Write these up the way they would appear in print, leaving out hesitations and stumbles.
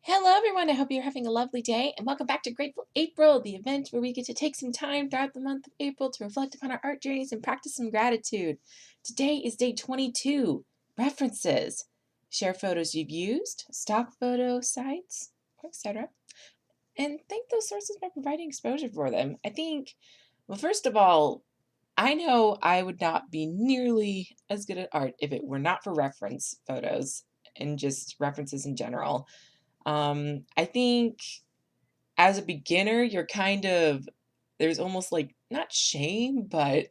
Hello, everyone. I hope you're having a lovely day, and welcome back to Grateful April, the event where we get to take some time throughout the month of April to reflect upon our art journeys and practice some gratitude. Today is day 22, references. Share photos you've used, stock photo sites, etc. And thank those sources by providing exposure for them. Well, first of all, I know I would not be nearly as good at art if it were not for reference photos and just references in general. I think as a beginner, there's almost like not shame, but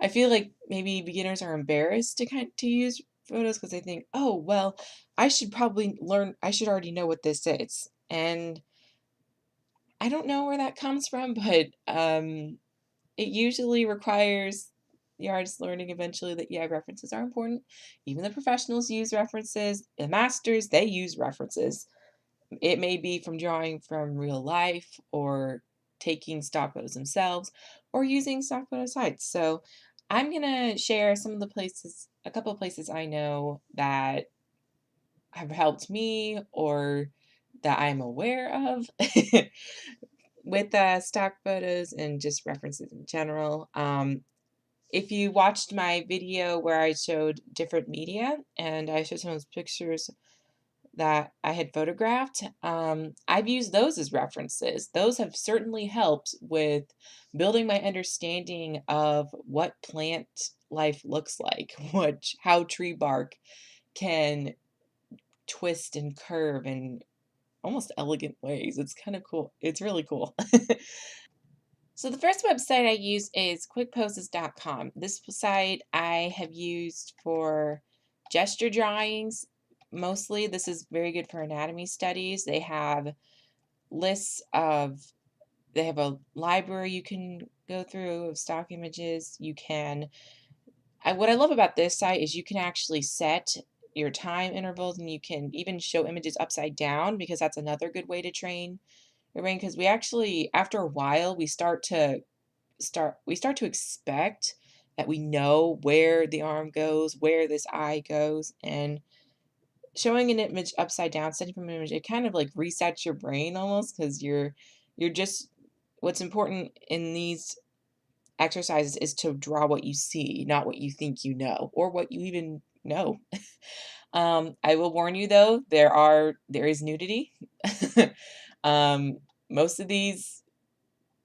I feel like maybe beginners are embarrassed to use photos because they think, oh, well, I should already know what this is. And I don't know where that comes from, but it usually requires the artist learning eventually that, yeah, references are important. Even the professionals use references. The masters, they use references. It may be from drawing from real life or taking stock photos themselves or using stock photo sites. So I'm going to share a couple of places I know that have helped me or that I'm aware of with stock photos and just references in general. If you watched my video where I showed different media and I showed some of those pictures that I had photographed, I've used those as references. Those have certainly helped with building my understanding of what plant life looks like, how tree bark can twist and curve in almost elegant ways. It's kind of cool. It's really cool. So the first website I use is quickposes.com. This site I have used for gesture drawings. Mostly, this is very good for anatomy studies. Lists of, they have a library you can go through of stock images. What I love about this site is you can actually set your time intervals and you can even show images upside down because that's another good way to train your brain because after a while, we start to expect that we know where the arm goes, where this eye goes, and showing an image upside down, setting from an image, it kind of like resets your brain almost because you're just what's important in these exercises is to draw what you see, not what you think you know or what you even know. I will warn you though, there is nudity. um, Most of these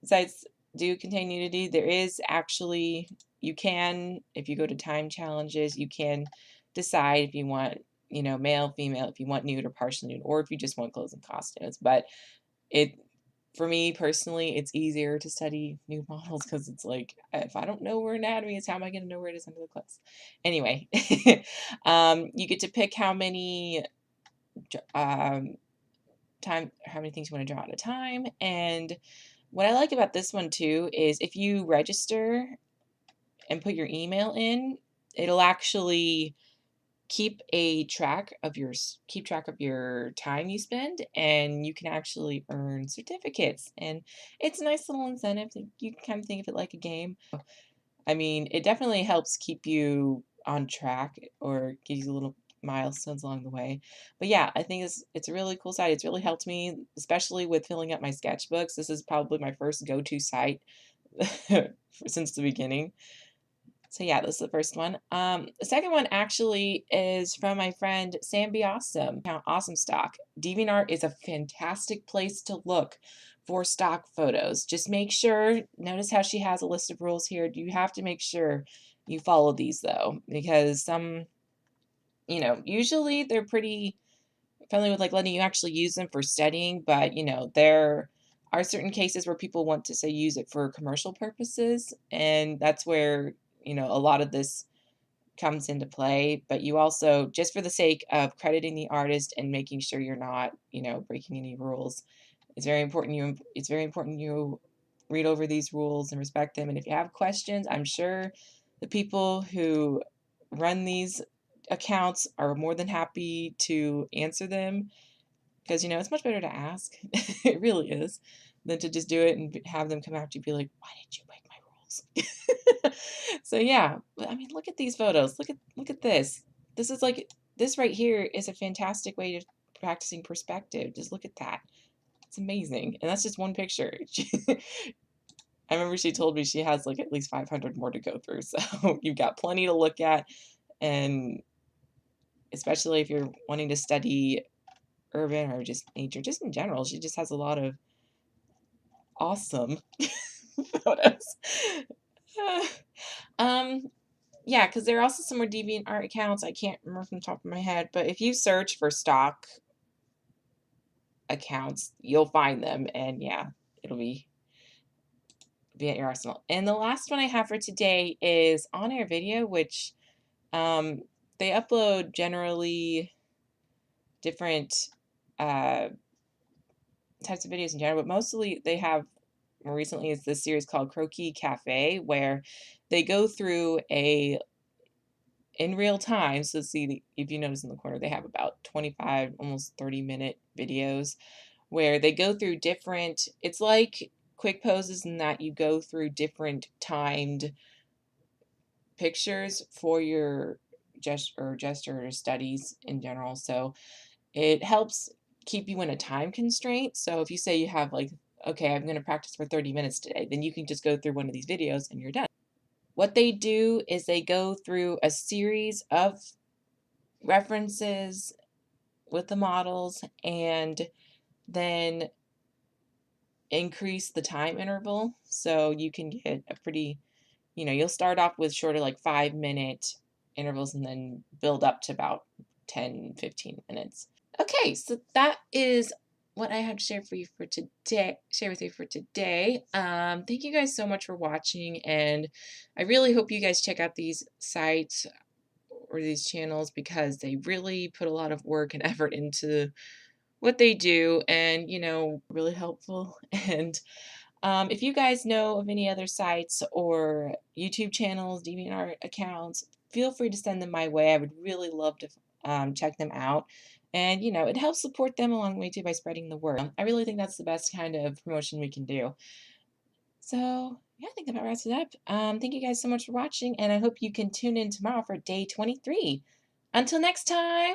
sites do contain nudity. There is actually, if you go to time challenges, you can decide if you want, male, female, if you want nude or partial nude, or if you just want clothes and costumes. But it, for me personally, it's easier to study nude models because it's like, if I don't know where anatomy is, how am I going to know where it is under the clothes? Anyway, you get to pick how many how many things you want to draw at a time. And what I like about this one too is if you register and put your email in, it'll actually keep track of your time you spend, and you can actually earn certificates. And it's a nice little incentive. You can kind of think of it like a game. I mean, it definitely helps keep you on track or gives you little milestones along the way. But yeah, I think it's a really cool site. It's really helped me, especially with filling up my sketchbooks. This is probably my first go-to site since the beginning. So yeah, this is the first one. The second one actually is from my friend Sam Be Awesome. Awesome Stock. DeviantArt is a fantastic place to look for stock photos. Just notice how she has a list of rules here. You have to make sure you follow these though, because usually they're pretty friendly with like letting you actually use them for studying, but there are certain cases where people want to say use it for commercial purposes, and that's where a lot of this comes into play. But you also, just for the sake of crediting the artist and making sure you're not breaking any rules, it's very important you read over these rules and respect them. And if you have questions, I'm sure the people who run these accounts are more than happy to answer them, because it's much better to ask. It really is, than to just do it and have them come after you and be like, why did you break my rules? So yeah, I mean, look at these photos. Look at this. This right here is a fantastic way to practicing perspective. Just look at that. It's amazing. And that's just one picture. I remember she told me she has like at least 500 more to go through. So you've got plenty to look at. And especially if you're wanting to study urban or just nature, just in general, she just has a lot of awesome photos. um, yeah, because there are also some more DeviantArt accounts. I can't remember from the top of my head, but if you search for stock accounts, you'll find them, and yeah, it'll be at your arsenal. And the last one I have for today is on-air video, which they upload generally different types of videos in general, but mostly they have more recently is this series called Croquis Cafe, where they go through in real time. So see, if you notice in the corner, they have about 25, almost 30-minute videos where they go through different, it's like quick poses in that you go through different timed pictures for your gesture studies in general. So it helps keep you in a time constraint. So if you say you have like, okay, I'm going to practice for 30 minutes today, then you can just go through one of these videos and you're done. What they do is they go through a series of references with the models and then increase the time interval. So you can get a pretty, you'll start off with shorter like 5-minute intervals and then build up to about 10, 15 minutes. Okay, so that is what I had to share with you for today. Thank you guys so much for watching, and I really hope you guys check out these sites or these channels because they really put a lot of work and effort into what they do, and really helpful. And if you guys know of any other sites or YouTube channels, DeviantArt accounts, feel free to send them my way. I would really love to check them out. And, it helps support them along the way too by spreading the word. I really think that's the best kind of promotion we can do. So, yeah, I think that about wraps it up. Thank you guys so much for watching, and I hope you can tune in tomorrow for day 23. Until next time!